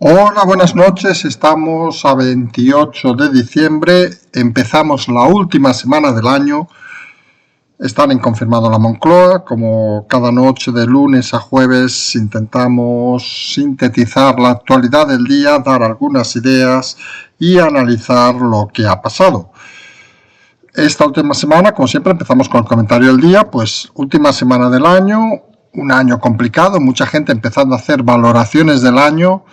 Hola, buenas noches. Estamos a 28 de diciembre. Empezamos la última semana del año. Están en confirmado la Moncloa. Como cada noche de lunes a jueves intentamos sintetizar la actualidad del día, dar algunas ideas y analizar lo que ha pasado. Esta última semana, como siempre, empezamos con el comentario del día. Pues última semana del año, un año complicado, mucha gente empezando a hacer valoraciones del año.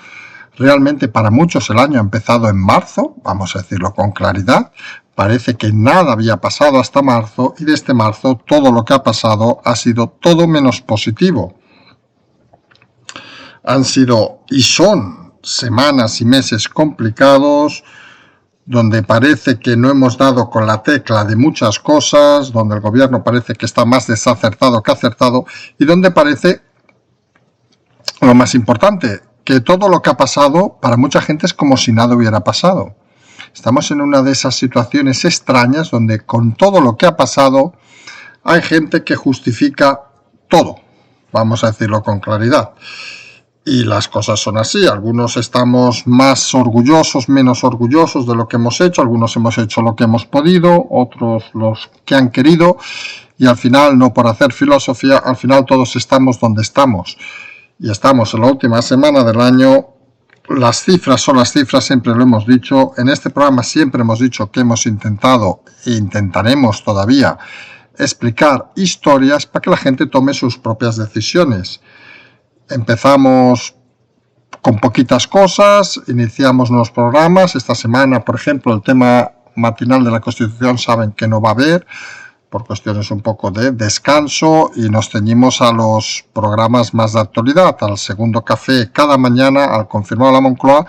Realmente para muchos el año ha empezado en marzo, vamos a decirlo con claridad. Parece que nada había pasado hasta marzo y desde marzo todo lo que ha pasado ha sido todo menos positivo. Han sido y son semanas y meses complicados, donde parece que no hemos dado con la tecla de muchas cosas, donde el gobierno parece que está más desacertado que acertado y donde parece, lo más importante, que todo lo que ha pasado para mucha gente es como si nada hubiera pasado. Estamos en una de esas situaciones extrañas donde con todo lo que ha pasado hay gente que justifica todo, vamos a decirlo con claridad. Y las cosas son así, algunos estamos más orgullosos, menos orgullosos de lo que hemos hecho, algunos hemos hecho lo que hemos podido, otros los que han querido, y al final, no por hacer filosofía, al final todos estamos donde estamos. Y estamos en la última semana del año. Las cifras son las cifras, siempre lo hemos dicho. En este programa siempre hemos dicho que hemos intentado e intentaremos todavía explicar historias para que la gente tome sus propias decisiones. Empezamos con poquitas cosas, iniciamos nuevos programas. Esta semana, por ejemplo, el tema matinal de la Constitución saben que no va a haber, por cuestiones un poco de descanso, y nos ceñimos a los programas más de actualidad, al segundo café cada mañana, al confirmado la Moncloa,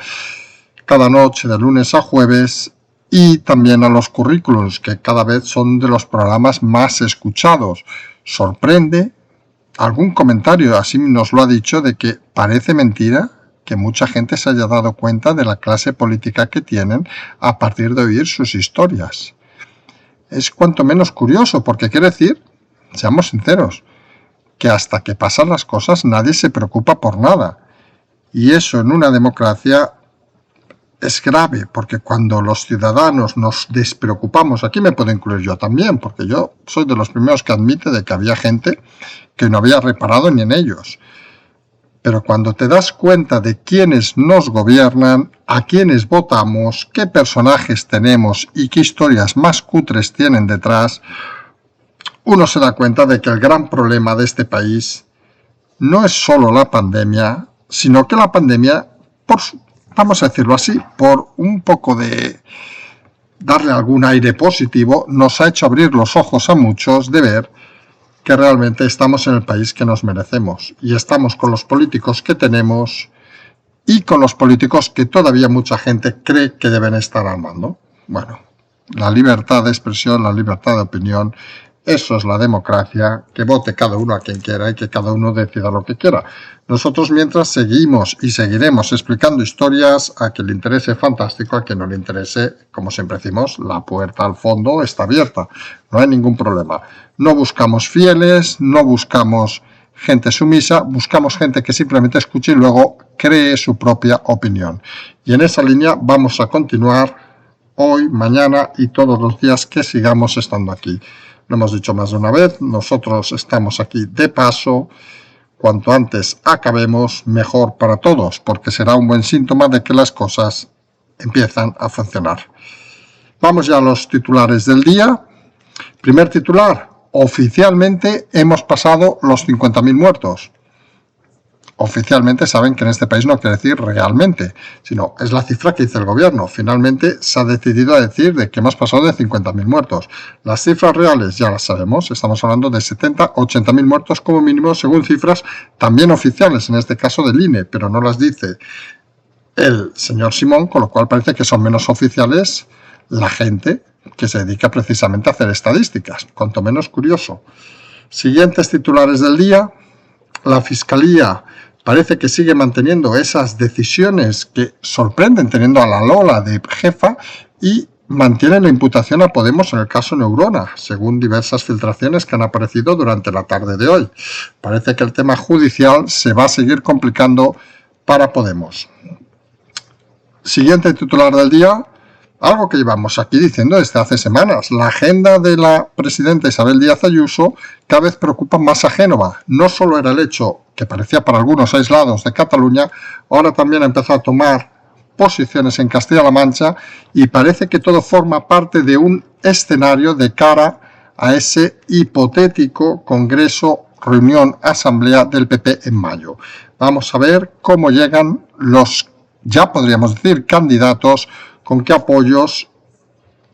cada noche de lunes a jueves, y también a los currículos, que cada vez son de los programas más escuchados. Sorprende algún comentario, así nos lo ha dicho, de que parece mentira que mucha gente se haya dado cuenta de la clase política que tienen a partir de oír sus historias. Es cuanto menos curioso, porque quiere decir, seamos sinceros, que hasta que pasan las cosas nadie se preocupa por nada. Y eso en una democracia es grave, porque cuando los ciudadanos nos despreocupamos, aquí me puedo incluir yo también, porque yo soy de los primeros que admite de que había gente que no había reparado ni en ellos. Pero cuando te das cuenta de quiénes nos gobiernan, a quiénes votamos, qué personajes tenemos y qué historias más cutres tienen detrás, uno se da cuenta de que el gran problema de este país no es solo la pandemia, sino que la pandemia, vamos a decirlo así, por un poco de darle algún aire positivo, nos ha hecho abrir los ojos a muchos de ver que realmente estamos en el país que nos merecemos y estamos con los políticos que tenemos y con los políticos que todavía mucha gente cree que deben estar al mando. Bueno, la libertad de expresión, la libertad de opinión, eso es la democracia, que vote cada uno a quien quiera y que cada uno decida lo que quiera. Nosotros mientras seguimos y seguiremos explicando historias, a quien le interese fantástico, a quien no le interese, como siempre decimos, la puerta al fondo está abierta, no hay ningún problema. No buscamos fieles, no buscamos gente sumisa, buscamos gente que simplemente escuche y luego cree su propia opinión. Y en esa línea vamos a continuar hoy, mañana y todos los días que sigamos estando aquí. Lo hemos dicho más de una vez, nosotros estamos aquí de paso. Cuanto antes acabemos, mejor para todos, porque será un buen síntoma de que las cosas empiezan a funcionar. Vamos ya a los titulares del día. Primer titular, oficialmente hemos pasado los 50.000 muertos. Oficialmente saben que en este país no quiere decir realmente, sino es la cifra que dice el gobierno. Finalmente se ha decidido a decir de que hemos pasado de 50.000 muertos. Las cifras reales ya las sabemos, estamos hablando de 70, 80.000 muertos como mínimo, según cifras también oficiales, en este caso del INE, pero no las dice el señor Simón, con lo cual parece que son menos oficiales la gente que se dedica precisamente a hacer estadísticas, cuanto menos curioso. Siguientes titulares del día. La Fiscalía parece que sigue manteniendo esas decisiones que sorprenden, teniendo a la Lola de jefa, y mantiene la imputación a Podemos en el caso Neurona, según diversas filtraciones que han aparecido durante la tarde de hoy. Parece que el tema judicial se va a seguir complicando para Podemos. Siguiente titular del día, algo que llevamos aquí diciendo desde hace semanas. La agenda de la presidenta Isabel Díaz Ayuso cada vez preocupa más a Génova. No solo era el hecho, que parecía para algunos aislados, de Cataluña, ahora también ha empezado a tomar posiciones en Castilla-La Mancha y parece que todo forma parte de un escenario de cara a ese hipotético congreso, reunión, asamblea del PP en mayo. Vamos a ver cómo llegan los, ya podríamos decir, candidatos, con qué apoyos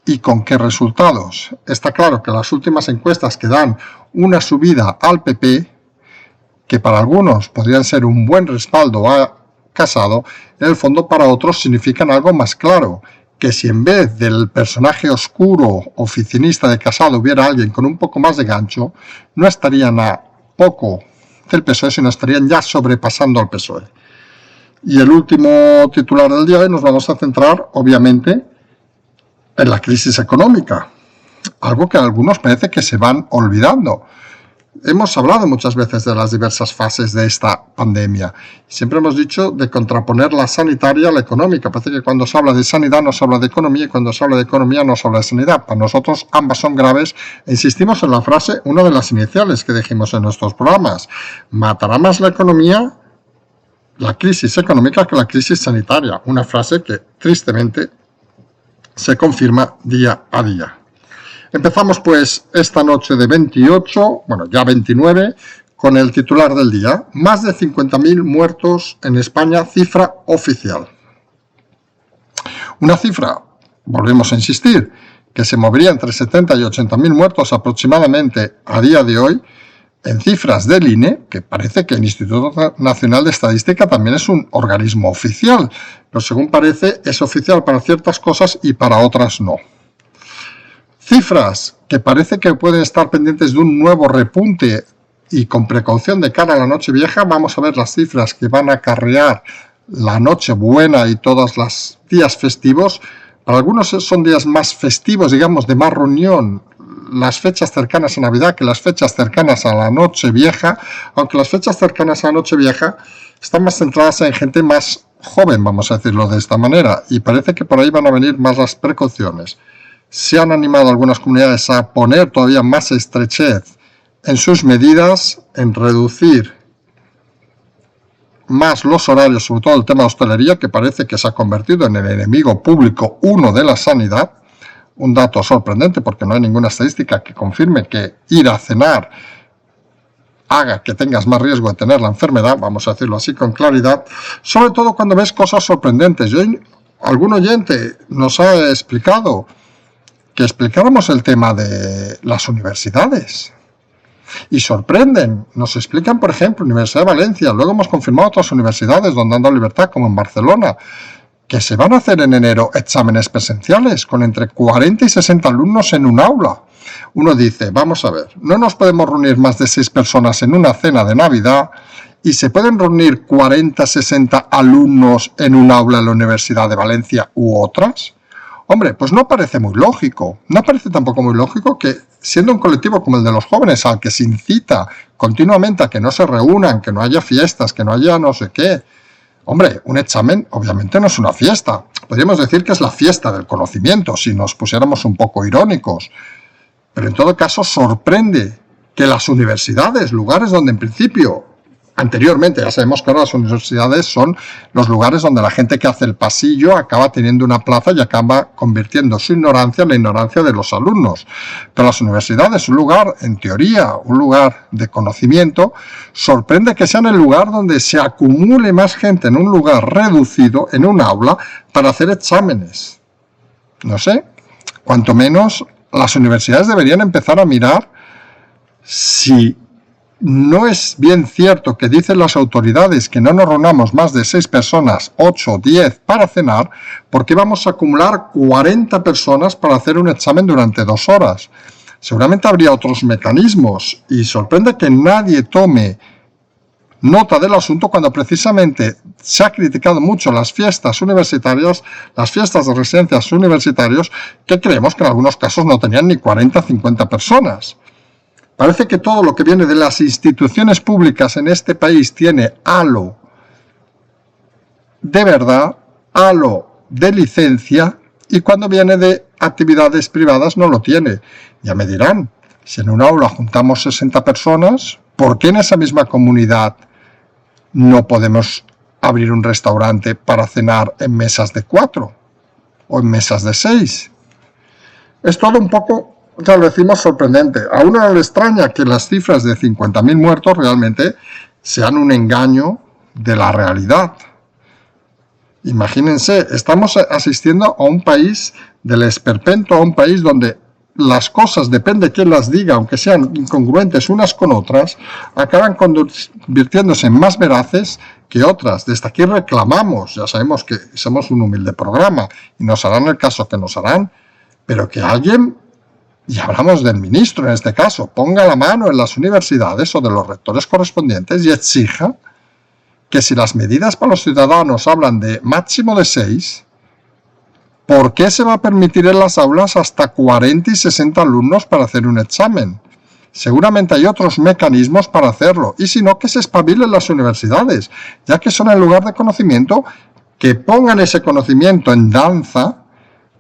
y con qué resultados. Está claro que las últimas encuestas que dan una subida al PP, que para algunos podrían ser un buen respaldo a Casado, en el fondo para otros significan algo más claro, que si en vez del personaje oscuro oficinista de Casado hubiera alguien con un poco más de gancho, no estarían a poco del PSOE, sino estarían ya sobrepasando al PSOE. Y el último titular del día de hoy nos vamos a centrar, obviamente, en la crisis económica, algo que a algunos parece que se van olvidando. Hemos hablado muchas veces de las diversas fases de esta pandemia. Siempre hemos dicho de contraponer la sanitaria a la económica. Parece que cuando se habla de sanidad no se habla de economía y cuando se habla de economía no se habla de sanidad. Para nosotros ambas son graves. Insistimos en la frase, una de las iniciales que dijimos en nuestros programas. Matará más la economía, la crisis económica, que la crisis sanitaria. Una frase que tristemente se confirma día a día. Empezamos pues esta noche de 28, bueno ya 29, con el titular del día. Más de 50.000 muertos en España, cifra oficial. Una cifra, volvemos a insistir, que se movería entre 70 y 80.000 muertos aproximadamente a día de hoy, en cifras del INE, que parece que el Instituto Nacional de Estadística también es un organismo oficial, pero según parece es oficial para ciertas cosas y para otras no. Cifras que parece que pueden estar pendientes de un nuevo repunte y con precaución de cara a la Nochevieja. Vamos a ver las cifras que van a acarrear la Nochebuena y todos los días festivos. Para algunos son días más festivos, digamos, de más reunión, las fechas cercanas a Navidad que las fechas cercanas a la Nochevieja, aunque las fechas cercanas a la Nochevieja están más centradas en gente más joven, vamos a decirlo de esta manera, y parece que por ahí van a venir más las precauciones. Se han animado algunas comunidades a poner todavía más estrechez en sus medidas, en reducir más los horarios, sobre todo el tema de hostelería, que parece que se ha convertido en el enemigo público uno de la sanidad. Un dato sorprendente porque no hay ninguna estadística que confirme que ir a cenar haga que tengas más riesgo de tener la enfermedad, vamos a decirlo así con claridad, sobre todo cuando ves cosas sorprendentes. Hoy algún oyente nos ha explicado que explicáramos el tema de las universidades. Y sorprenden, nos explican, por ejemplo, Universidad de Valencia, luego hemos confirmado otras universidades donde han dado libertad, como en Barcelona, que se van a hacer en enero exámenes presenciales con entre 40 y 60 alumnos en un aula. Uno dice, vamos a ver, no nos podemos reunir más de 6 personas en una cena de Navidad y se pueden reunir 40, 60 alumnos en un aula en la Universidad de Valencia u otras. Hombre, pues no parece muy lógico. No parece tampoco muy lógico que, siendo un colectivo como el de los jóvenes, al que se incita continuamente a que no se reúnan, que no haya fiestas, que no haya no sé qué. Hombre, un examen obviamente no es una fiesta. Podríamos decir que es la fiesta del conocimiento, si nos pusiéramos un poco irónicos. Pero en todo caso sorprende que las universidades, lugares donde en principio, anteriormente, ya sabemos que ahora las universidades son los lugares donde la gente que hace el pasillo acaba teniendo una plaza y acaba convirtiendo su ignorancia en la ignorancia de los alumnos. Pero las universidades, un lugar, en teoría, un lugar de conocimiento, sorprende que sean el lugar donde se acumule más gente en un lugar reducido, en un aula, para hacer exámenes. No sé, cuanto menos las universidades deberían empezar a mirar si no es bien cierto que dicen las autoridades que no nos reunamos más de 6 personas, 8, 10 para cenar, porque vamos a acumular 40 personas para hacer un examen durante 2 horas. Seguramente habría otros mecanismos y sorprende que nadie tome nota del asunto cuando precisamente se ha criticado mucho las fiestas universitarias, las fiestas de residencias universitarios, que creemos que en algunos casos no tenían ni 40, 50 personas. Parece que todo lo que viene de las instituciones públicas en este país tiene halo de verdad, halo de licencia y cuando viene de actividades privadas no lo tiene. Ya me dirán, si en un aula juntamos 60 personas, ¿por qué en esa misma comunidad no podemos abrir un restaurante para cenar en mesas de 4 o en mesas de 6? Es todo un poco, ya lo decimos, sorprendente. A uno no le extraña que las cifras de 50.000 muertos realmente sean un engaño de la realidad. Imagínense, estamos asistiendo a un país del esperpento, a un país donde las cosas, depende de quién las diga, aunque sean incongruentes unas con otras, acaban convirtiéndose en más veraces que otras. Desde aquí reclamamos, ya sabemos que somos un humilde programa y nos harán el caso que nos harán, pero que alguien, y hablamos del ministro en este caso, ponga la mano en las universidades o de los rectores correspondientes y exija que si las medidas para los ciudadanos hablan de máximo de 6, ¿por qué se va a permitir en las aulas hasta 40 y 60 alumnos para hacer un examen? Seguramente hay otros mecanismos para hacerlo, y si no, que se espabilen las universidades, ya que son el lugar de conocimiento, que pongan ese conocimiento en danza,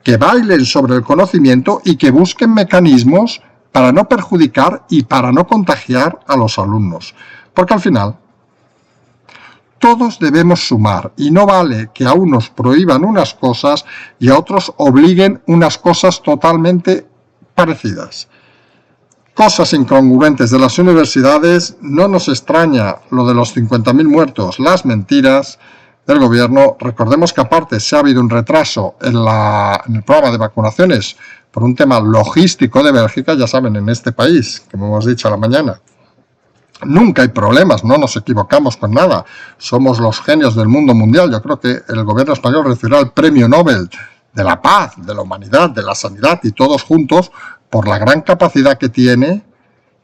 que bailen sobre el conocimiento y que busquen mecanismos para no perjudicar y para no contagiar a los alumnos. Porque al final, todos debemos sumar y no vale que a unos prohíban unas cosas y a otros obliguen unas cosas totalmente parecidas. Cosas incongruentes de las universidades, no nos extraña lo de los 50.000 muertos, las mentiras del gobierno. Recordemos que aparte se ha habido un retraso en el programa de vacunaciones por un tema logístico de Bélgica, ya saben, en este país, como hemos dicho a la mañana. Nunca hay problemas, no nos equivocamos con nada, somos los genios del mundo mundial. Yo creo que el gobierno español recibirá el premio Nobel de la paz, de la humanidad, de la sanidad y todos juntos por la gran capacidad que tiene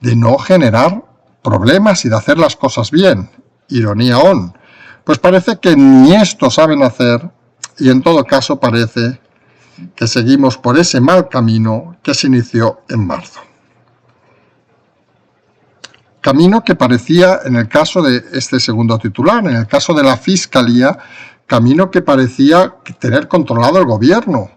de no generar problemas y de hacer las cosas bien. Ironía on. Pues parece que ni esto saben hacer y en todo caso parece que seguimos por ese mal camino que se inició en marzo. Camino que parecía, en el caso de este segundo titular, en el caso de la Fiscalía, camino que parecía tener controlado el gobierno.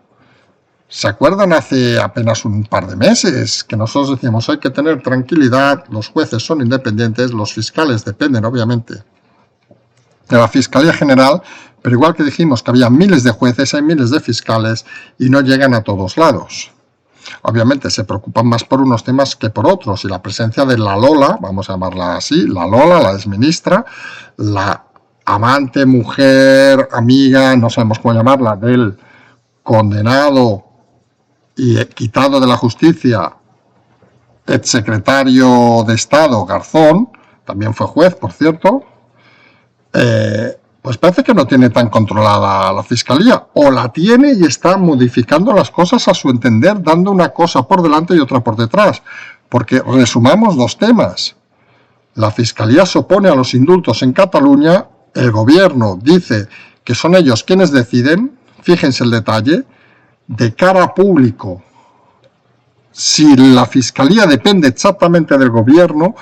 ¿Se acuerdan hace apenas un par de meses que nosotros decíamos hay que tener tranquilidad, los jueces son independientes, los fiscales dependen obviamente de la Fiscalía General, pero igual que dijimos que había miles de jueces, hay miles de fiscales y no llegan a todos lados. Obviamente se preocupan más por unos temas que por otros, y la presencia de la Lola, vamos a llamarla así, la Lola, la exministra, la amante, mujer, amiga, no sabemos cómo llamarla, del condenado y quitado de la justicia, exsecretario de Estado Garzón, también fue juez, por cierto, pues parece que no tiene tan controlada la Fiscalía, o la tiene y está modificando las cosas a su entender, dando una cosa por delante y otra por detrás. Porque resumamos dos temas. La Fiscalía se opone a los indultos en Cataluña, el gobierno dice que son ellos quienes deciden, fíjense el detalle, de cara a público. Si la Fiscalía depende exactamente del gobierno,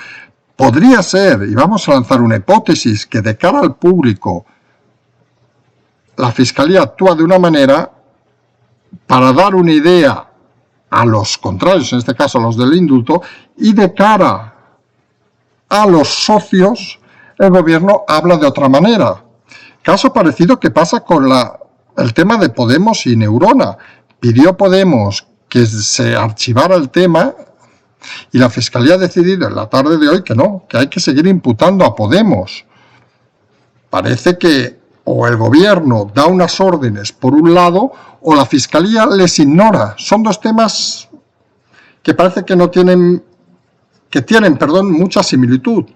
podría ser, y vamos a lanzar una hipótesis, que de cara al público la Fiscalía actúa de una manera para dar una idea a los contrarios, en este caso a los del indulto, y de cara a los socios el gobierno habla de otra manera. Caso parecido que pasa con el tema de Podemos y Neurona. Pidió Podemos que se archivara el tema y la Fiscalía ha decidido en la tarde de hoy que no, que hay que seguir imputando a Podemos. Parece que o el gobierno da unas órdenes por un lado o la Fiscalía les ignora. Son dos temas que parece que tienen mucha similitud.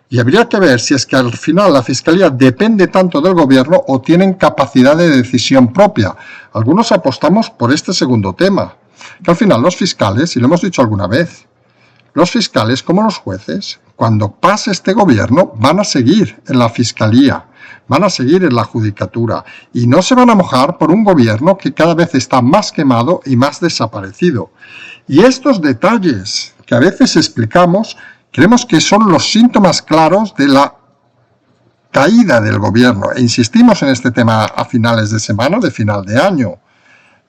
Y habría que ver si es que al final la Fiscalía depende tanto del gobierno o tienen capacidad de decisión propia. Algunos apostamos por este segundo tema, que al final los fiscales, y lo hemos dicho alguna vez, los fiscales como los jueces, cuando pase este gobierno van a seguir en la Fiscalía, van a seguir en la Judicatura y no se van a mojar por un gobierno que cada vez está más quemado y más desaparecido. Y estos detalles que a veces explicamos, creemos que son los síntomas claros de la caída del gobierno, e insistimos en este tema a finales de semana, de final de año,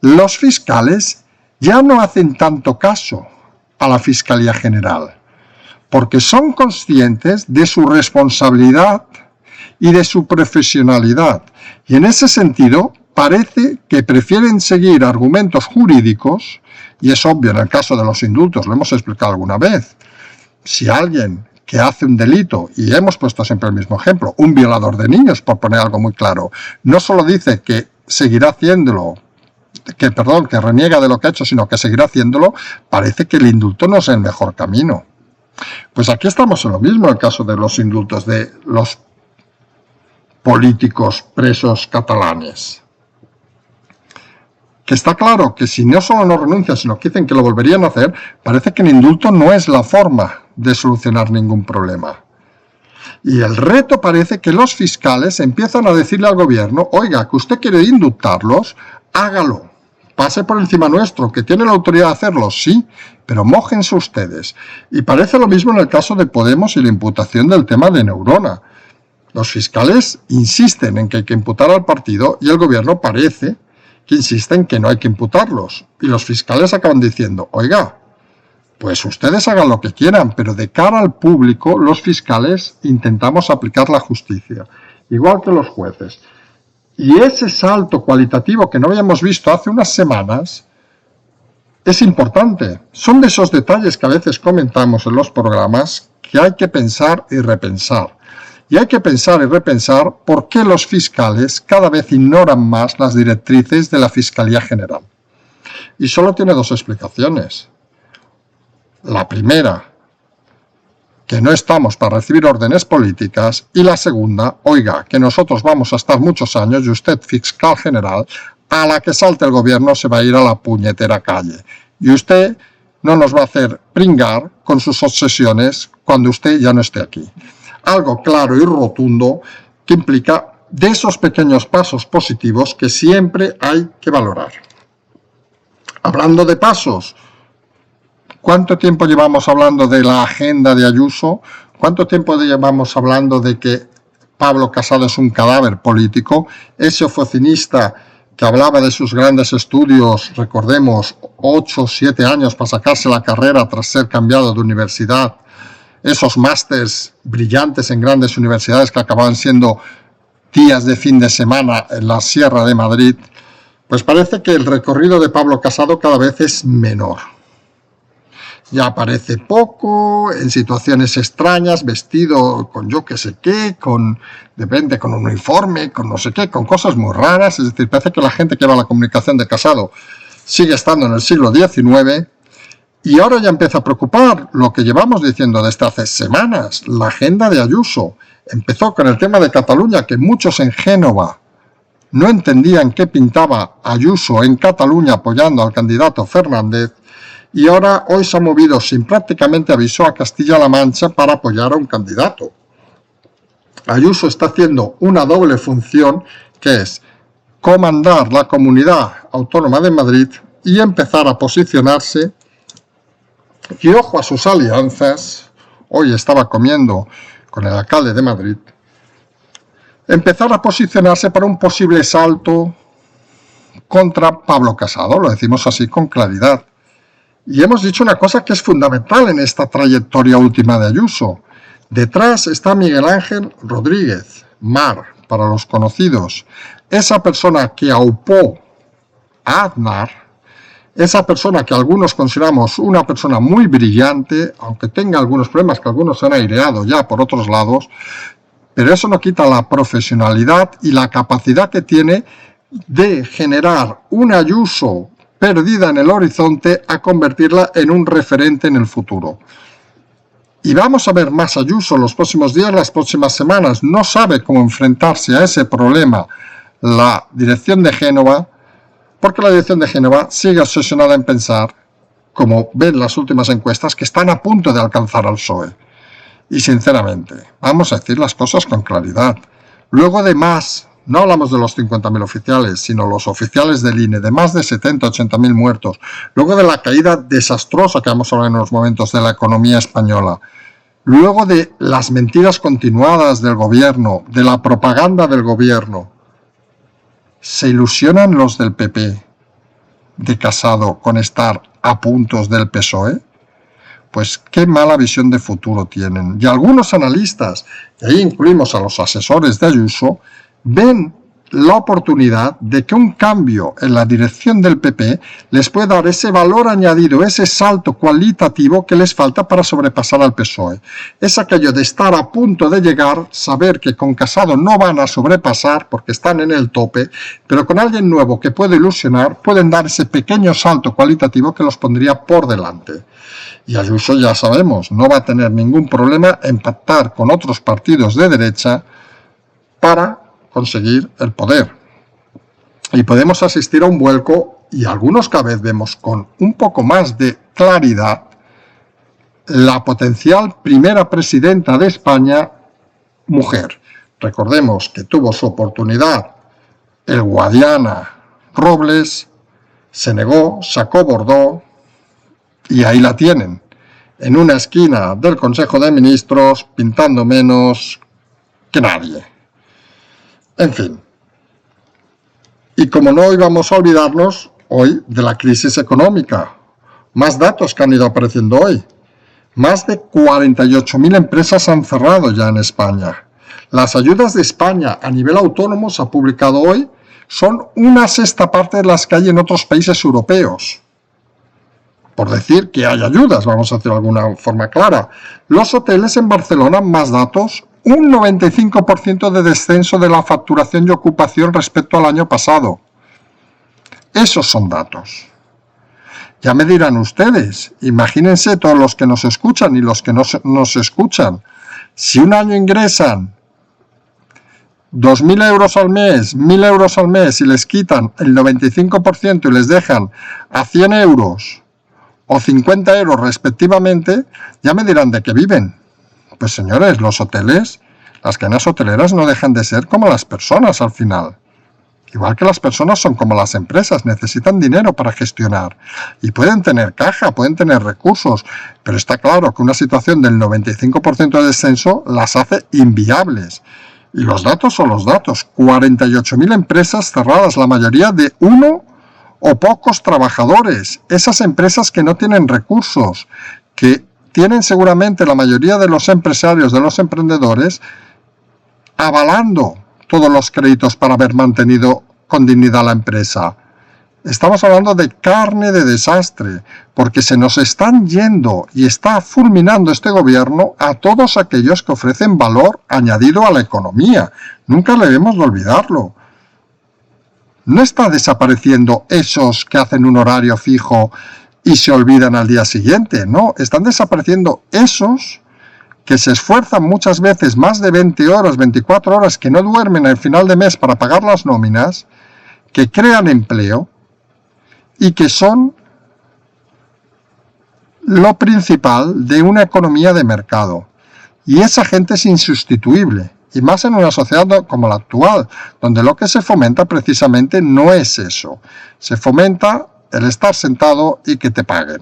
los fiscales ya no hacen tanto caso a la Fiscalía General, porque son conscientes de su responsabilidad y de su profesionalidad. Y en ese sentido, parece que prefieren seguir argumentos jurídicos, y es obvio en el caso de los indultos, lo hemos explicado alguna vez. Si alguien que hace un delito, y hemos puesto siempre el mismo ejemplo, un violador de niños, por poner algo muy claro, no solo dice que seguirá haciéndolo, que reniega de lo que ha hecho, sino que seguirá haciéndolo, parece que el indulto no es el mejor camino. Pues aquí estamos en lo mismo en el caso de los indultos de los políticos presos catalanes. Que está claro que si no solo no renuncian, sino que dicen que lo volverían a hacer, parece que el indulto no es la forma de solucionar ningún problema. Y el reto parece que los fiscales empiezan a decirle al gobierno, oiga, que usted quiere indultarlos, hágalo, pase por encima nuestro, que tiene la autoridad de hacerlo, sí, pero mójense ustedes. Y parece lo mismo en el caso de Podemos y la imputación del tema de Neurona. Los fiscales insisten en que hay que imputar al partido y el gobierno parece que insiste en que no hay que imputarlos. Y los fiscales acaban diciendo, oiga, pues ustedes hagan lo que quieran, pero de cara al público los fiscales intentamos aplicar la justicia, igual que los jueces. Y ese salto cualitativo que no habíamos visto hace unas semanas es importante. Son de esos detalles que a veces comentamos en los programas que hay que pensar y repensar. Y hay que pensar y repensar por qué los fiscales cada vez ignoran más las directrices de la Fiscalía General. Y solo tiene dos explicaciones. La primera, que no estamos para recibir órdenes políticas, y la segunda, oiga, que nosotros vamos a estar muchos años y usted, fiscal general, a la que salte el gobierno se va a ir a la puñetera calle. Y usted no nos va a hacer pringar con sus obsesiones cuando usted ya no esté aquí. Algo claro y rotundo que implica de esos pequeños pasos positivos que siempre hay que valorar. Hablando de pasos, ¿cuánto tiempo llevamos hablando de la agenda de Ayuso? ¿Cuánto tiempo llevamos hablando de que Pablo Casado es un cadáver político? Ese oficinista que hablaba de sus grandes estudios, recordemos, 8 o 7 años para sacarse la carrera tras ser cambiado de universidad, esos másters brillantes en grandes universidades que acababan siendo días de fin de semana en la Sierra de Madrid, pues parece que el recorrido de Pablo Casado cada vez es menor. Ya aparece poco, en situaciones extrañas, vestido con yo qué sé qué, depende, con un uniforme, con no sé qué, con cosas muy raras. Es decir, parece que la gente que va a la comunicación de Casado sigue estando en el siglo XIX. Y ahora ya empieza a preocupar lo que llevamos diciendo desde hace semanas, la agenda de Ayuso. Empezó con el tema de Cataluña, que muchos en Génova no entendían qué pintaba Ayuso en Cataluña apoyando al candidato Fernández, y ahora hoy se ha movido sin prácticamente aviso a Castilla-La Mancha para apoyar a un candidato. Ayuso está haciendo una doble función, que es comandar la Comunidad Autónoma de Madrid y empezar a posicionarse. Y ojo a sus alianzas, hoy estaba comiendo con el alcalde de Madrid, empezar a posicionarse para un posible salto contra Pablo Casado, lo decimos así con claridad. Y hemos dicho una cosa que es fundamental en esta trayectoria última de Ayuso. Detrás está Miguel Ángel Rodríguez, Mar, para los conocidos, esa persona que aupó a Aznar, esa persona que algunos consideramos una persona muy brillante, aunque tenga algunos problemas que algunos han aireado ya por otros lados, pero eso no quita la profesionalidad y la capacidad que tiene de generar un Ayuso perdida en el horizonte a convertirla en un referente en el futuro. Y vamos a ver más Ayuso los próximos días, las próximas semanas. No sabe cómo enfrentarse a ese problema la dirección de Génova, porque la dirección de Génova sigue obsesionada en pensar, como ven las últimas encuestas, que están a punto de alcanzar al PSOE. Y sinceramente, vamos a decir las cosas con claridad. Luego de más, no hablamos de los 50.000 oficiales, sino los oficiales del INE, de más de 70, 80.000 muertos, luego de la caída desastrosa que vamos a hablar en unos momentos de la economía española, luego de las mentiras continuadas del gobierno, de la propaganda del gobierno, se ilusionan los del PP de Casado con estar a puntos del PSOE. Pues qué mala visión de futuro tienen. Y algunos analistas, y ahí incluimos a los asesores de Ayuso, ven la oportunidad de que un cambio en la dirección del PP les puede dar ese valor añadido, ese salto cualitativo que les falta para sobrepasar al PSOE. Es aquello de estar a punto de llegar, saber que con Casado no van a sobrepasar porque están en el tope, pero con alguien nuevo que puede ilusionar, pueden dar ese pequeño salto cualitativo que los pondría por delante. Y Ayuso, ya sabemos, no va a tener ningún problema en pactar con otros partidos de derecha para conseguir el poder. Y podemos asistir a un vuelco, y algunos cada vez vemos con un poco más de claridad, la potencial primera presidenta de España, mujer. Recordemos que tuvo su oportunidad el Guadiana Robles, se negó, sacó Bordó, y ahí la tienen, en una esquina del Consejo de Ministros, pintando menos que nadie. En fin, y como no íbamos a olvidarnos hoy de la crisis económica, más datos que han ido apareciendo hoy. Más de 48.000 empresas han cerrado ya en España. Las ayudas de España a nivel autónomo, se ha publicado hoy, son una sexta parte de las que hay en otros países europeos. Por decir que hay ayudas, vamos a hacer de alguna forma clara. Los hoteles en Barcelona, más datos, un 95% de descenso de la facturación y ocupación respecto al año pasado. Esos son datos. Ya me dirán ustedes, imagínense todos los que nos escuchan y los que no nos escuchan. Si un año ingresan 2.000 euros al mes, 1.000 euros al mes y les quitan el 95% y les dejan a 100 euros o 50 euros respectivamente, ya me dirán de qué viven. Pues señores, los hoteles, las cadenas hoteleras no dejan de ser como las personas al final. Igual que las personas son como las empresas, necesitan dinero para gestionar. Y pueden tener caja, pueden tener recursos, pero está claro que una situación del 95% de descenso las hace inviables. Y los datos son los datos. 48.000 empresas cerradas, la mayoría de uno o pocos trabajadores. Esas empresas que no tienen recursos, que tienen seguramente la mayoría de los empresarios, de los emprendedores, avalando todos los créditos para haber mantenido con dignidad la empresa. Estamos hablando de carne de desastre, porque se nos están yendo y está fulminando este gobierno a todos aquellos que ofrecen valor añadido a la economía. Nunca debemos de olvidarlo. No está desapareciendo esos que hacen un horario fijo y se olvidan al día siguiente, no, están desapareciendo esos que se esfuerzan muchas veces más de 20 horas, 24 horas, que no duermen al final de mes para pagar las nóminas, que crean empleo y que son lo principal de una economía de mercado. Y esa gente es insustituible, y más en una sociedad como la actual, donde lo que se fomenta precisamente no es eso. Se fomenta el estar sentado y que te paguen.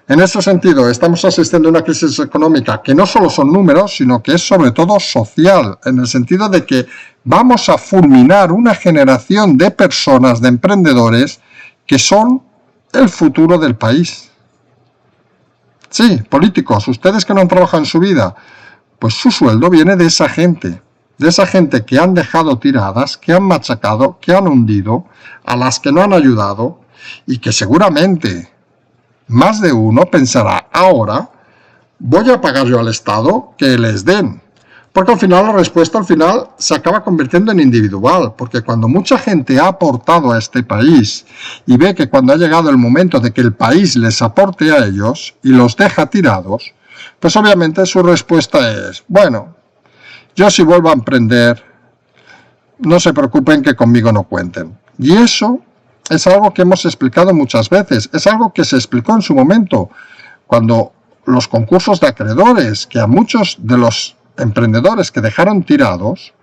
En ese sentido, estamos asistiendo a una crisis económica que no solo son números, sino que es sobre todo social, en el sentido de que vamos a fulminar una generación de personas, de emprendedores, que son el futuro del país. Sí, políticos, ustedes que no han trabajado en su vida, pues su sueldo viene de esa gente que han dejado tiradas, que han machacado, que han hundido, a las que no han ayudado, y que seguramente más de uno pensará, ahora voy a pagar yo al Estado que les den. Porque al final la respuesta se acaba convirtiendo en individual, porque cuando mucha gente ha aportado a este país y ve que cuando ha llegado el momento de que el país les aporte a ellos y los deja tirados, pues obviamente su respuesta es, bueno, yo si vuelvo a emprender, no se preocupen que conmigo no cuenten. Y eso es algo que hemos explicado muchas veces, es algo que se explicó en su momento, cuando los concursos de acreedores, que a muchos de los emprendedores que dejaron tirados,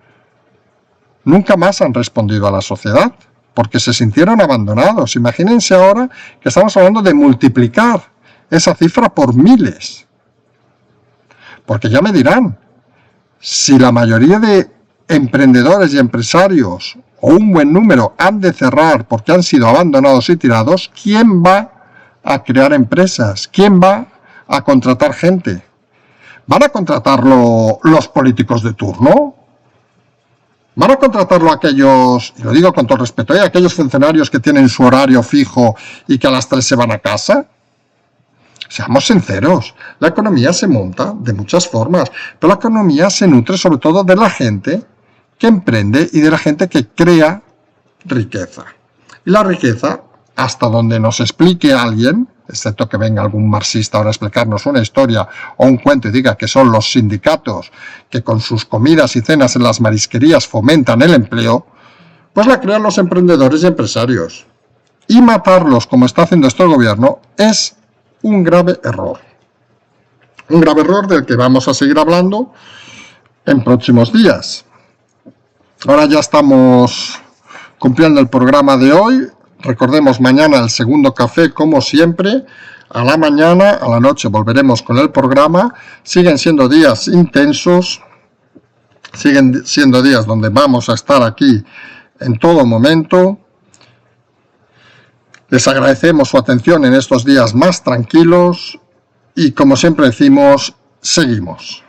nunca más han respondido a la sociedad, porque se sintieron abandonados. Imagínense ahora que estamos hablando de multiplicar esa cifra por miles. Porque ya me dirán, si la mayoría de emprendedores y empresarios, o un buen número, han de cerrar porque han sido abandonados y tirados, ¿quién va a crear empresas? ¿Quién va a contratar gente? ¿Van a contratarlo los políticos de turno? ¿Van a contratarlo aquellos, y lo digo con todo respeto, aquellos funcionarios que tienen su horario fijo y que a las 3 se van a casa? Seamos sinceros, la economía se monta de muchas formas, pero la economía se nutre sobre todo de la gente que emprende y de la gente que crea riqueza. Y la riqueza, hasta donde nos explique alguien, excepto que venga algún marxista ahora a explicarnos una historia o un cuento y diga que son los sindicatos que con sus comidas y cenas en las marisquerías fomentan el empleo, pues la crean los emprendedores y empresarios. Y matarlos, como está haciendo este gobierno, es un grave error. Un grave error del que vamos a seguir hablando en próximos días. Ahora ya estamos cumpliendo el programa de hoy. Recordemos, mañana el segundo café, como siempre. A la mañana, a la noche volveremos con el programa. Siguen siendo días intensos. Siguen siendo días donde vamos a estar aquí en todo momento. Les agradecemos su atención en estos días más tranquilos y, como siempre decimos, seguimos.